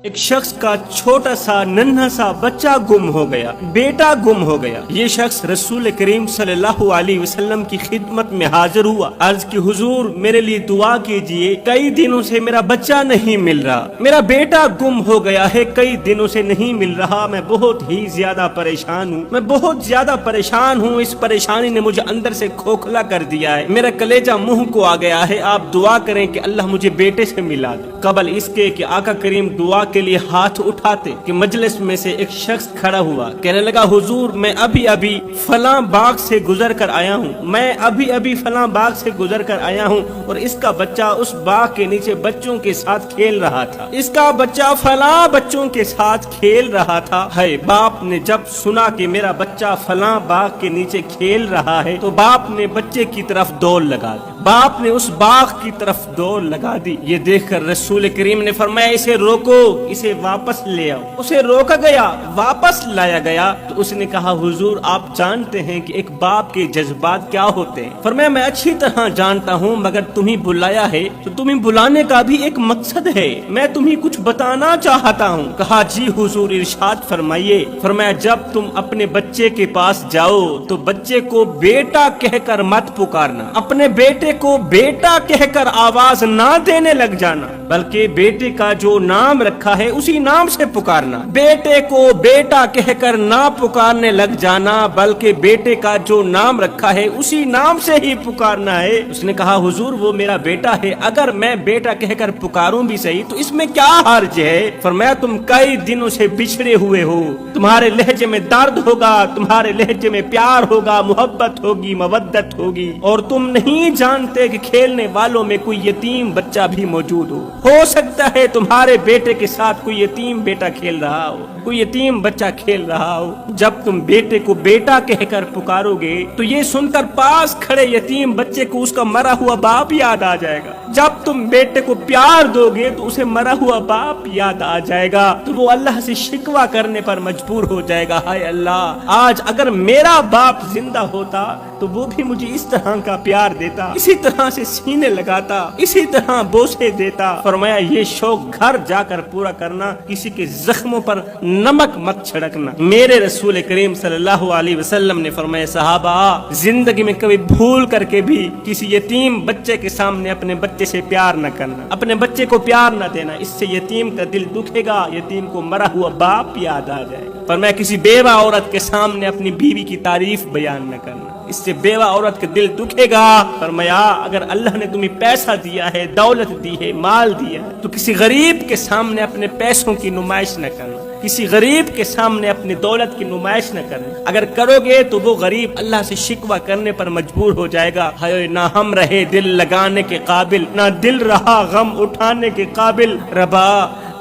ایک شخص کا چھوٹا سا ننھا سا بچہ گم ہو گیا، بیٹا گم ہو گیا۔ یہ شخص رسول کریم صلی اللہ علیہ وسلم کی خدمت میں حاضر ہوا، عرض کی حضور میرے لیے دعا کیجئے، کئی دنوں سے میرا بچہ نہیں مل رہا، میرا بیٹا گم ہو گیا ہے، کئی دنوں سے نہیں مل رہا، میں بہت ہی زیادہ پریشان ہوں، میں بہت زیادہ پریشان ہوں، اس پریشانی نے مجھے اندر سے کھوکھلا کر دیا ہے، میرا کلیجہ منہ کو آ گیا ہے، آپ دعا کریں کہ اللہ مجھے بیٹے سے ملا دے۔ قبل اس کے کہ آقا کریم دعا کے لیے ہاتھ اٹھاتے کہ مجلس میں سے ایک شخص کھڑا ہوا، کہنے لگا حضور میں ابھی فلاں باغ سے گزر کر آیا ہوں، میں ابھی فلاں باغ سے گزر کر آیا ہوں، اور اس کا بچہ اس باغ کے نیچے بچوں کے ساتھ کھیل رہا تھا، اس کا بچہ فلاں بچوں کے ساتھ کھیل رہا تھا۔ ہے باپ نے جب سنا کہ میرا بچہ فلاں باغ کے نیچے کھیل رہا ہے تو باپ نے بچے کی طرف دوڑ لگا دی، باپ نے اس باغ کی طرف دوڑ لگا دی۔ یہ دیکھ کر رسول کریم نے فرمایا اسے روکو، اسے واپس لے آؤ۔ اسے روکا گیا، واپس لایا گیا تو اس نے کہا حضور آپ جانتے ہیں کہ ایک باپ کے جذبات کیا ہوتے ہیں؟ فرمایا میں اچھی طرح جانتا ہوں، مگر تمہیں بلایا ہے تو تمہیں بلانے کا بھی ایک مقصد ہے، میں تمہیں کچھ بتانا چاہتا ہوں۔ کہا جی حضور ارشاد فرمائیے۔ فرمایا جب تم اپنے بچے کے پاس جاؤ تو بچے کو بیٹا کہہ کر مت پکارنا، اپنے بیٹے کو بیٹا کہہ کر آواز نہ دینے لگ جانا، بلکہ بیٹے کا جو نام رکھا ہے اسی نام سے پکارنا۔ بیٹے کو بیٹا کہہ کر نہ پکارنے لگ جانا، بلکہ بیٹے کا جو نام رکھا ہے اسی نام سے ہی پکارنا ہے۔ اس نے کہا حضور وہ میرا بیٹا ہے، اگر میں بیٹا کہہ کر پکاروں بھی صحیح تو اس میں کیا حرج ہے؟ فرمایا تم کئی دنوں سے بچھڑے ہوئے ہو، تمہارے لہجے میں درد ہوگا، تمہارے لہجے میں پیار ہوگا، محبت ہوگی، مودت ہوگی، اور تم نہیں جانتے کہ کھیلنے والوں میں کوئی یتیم بچہ بھی موجود ہو سکتا ہے تمہارے بیٹے کے ساتھ کوئی یتیم بیٹا کھیل رہا ہو، کوئی یتیم بچہ کھیل رہا ہو۔ جب تم بیٹے کو بیٹا کہہ کر پکارو گے تو یہ سن کر پاس کھڑے یتیم بچے کو اس کا مرا ہوا باپ یاد آ جائے گا، جب تم بیٹے کو پیار دو گے تو اسے مرا ہوا باپ یاد آ جائے گا، تو وہ اللہ سے شکوہ کرنے پر مجبور ہو جائے گا، ہائے اللہ آج اگر میرا باپ زندہ ہوتا تو وہ بھی مجھے اس طرح کا پیار دیتا، اسی طرح سے سینے لگاتا، اسی طرح بوسے دیتا۔ فرمایا یہ شوق گھر جا کر پورا کرنا، کسی کے زخموں پر نمک مت چھڑکنا۔ میرے رسول کریم صلی اللہ علیہ وسلم نے فرمایا صحابہ زندگی میں کبھی بھول کر کے بھی کسی یتیم بچے کے سامنے اپنے بچے سے پیار نہ کرنا، اپنے بچے کو پیار نہ دینا، اس سے یتیم کا دل دکھے گا، یتیم کو مرا ہوا باپ یاد آ جائے گا۔ فرمایا کسی بیوہ عورت کے سامنے اپنی بیوی کی تعریف بیان نہ کرنا، اس سے بیوہ عورت کا دل دکھے گا۔ فرمایا اگر اللہ نے تمہیں پیسہ دیا ہے، دولت دی ہے، مال دیا ہے تو کسی غریب کے سامنے اپنے پیسوں کی نمائش نہ کرنا، کسی غریب کے سامنے اپنی دولت کی نمائش نہ کرنا، اگر کرو گے تو وہ غریب اللہ سے شکوہ کرنے پر مجبور ہو جائے گا، ہائے نہ ہم رہے دل لگانے کے قابل، نہ دل رہا غم اٹھانے کے قابل، ربا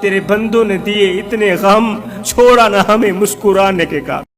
تیرے بندوں نے دیے اتنے غم، چھوڑا نہ ہمیں مسکرانے کے قابل۔